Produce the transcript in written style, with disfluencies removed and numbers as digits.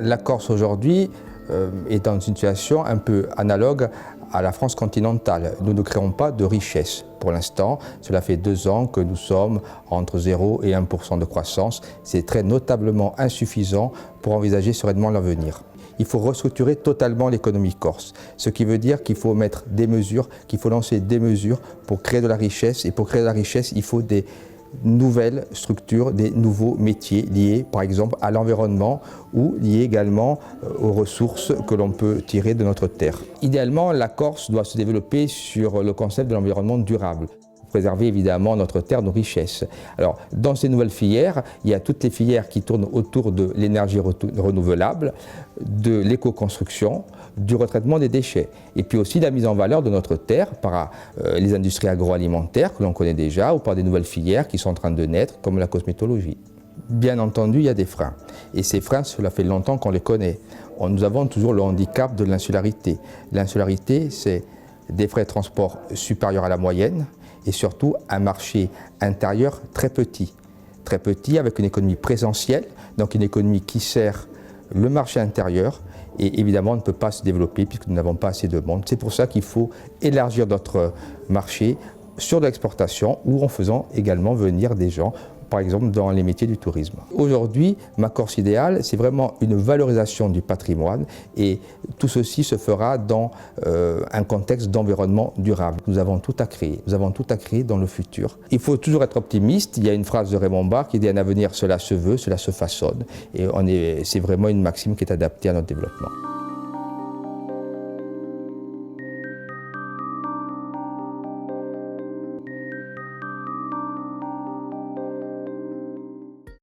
La Corse aujourd'hui est dans une situation un peu analogue à la France continentale. Nous ne créons pas de richesse. Pour l'instant, cela fait 2 ans que nous sommes entre 0 et 1% de croissance. C'est très notablement insuffisant pour envisager sereinement l'avenir. Il faut restructurer totalement l'économie corse, ce qui veut dire qu'il faut mettre des mesures, qu'il faut lancer des mesures pour créer de la richesse. Et pour créer de la richesse, il faut des nouvelles structures, des nouveaux métiers liés par exemple à l'environnement ou liés également aux ressources que l'on peut tirer de notre terre. Idéalement, la Corse doit se développer sur le concept de l'environnement durable. Préserver évidemment notre terre, nos richesses. Alors, dans ces nouvelles filières, il y a toutes les filières qui tournent autour de l'énergie renouvelable, de l'éco-construction, du retraitement des déchets, et puis aussi la mise en valeur de notre terre par les industries agroalimentaires que l'on connaît déjà, ou par des nouvelles filières qui sont en train de naître, comme la cosmétologie. Bien entendu, il y a des freins, et ces freins, cela fait longtemps qu'on les connaît. Nous avons toujours le handicap de l'insularité. L'insularité, c'est des frais de transport supérieurs à la moyenne, et surtout un marché intérieur très petit avec une économie présentielle, donc une économie qui sert le marché intérieur et évidemment on ne peut pas se développer puisque nous n'avons pas assez de monde. C'est pour ça qu'il faut élargir notre marché sur l'exportation ou en faisant également venir des gens, par exemple dans les métiers du tourisme. Aujourd'hui, ma Corse idéale, c'est vraiment une valorisation du patrimoine et tout ceci se fera dans un contexte d'environnement durable. Nous avons tout à créer, nous avons tout à créer dans le futur. Il faut toujours être optimiste. Il y a une phrase de Raymond Barre qui dit « Un avenir, cela se veut, cela se façonne ». Et c'est vraiment une maxime qui est adaptée à notre développement.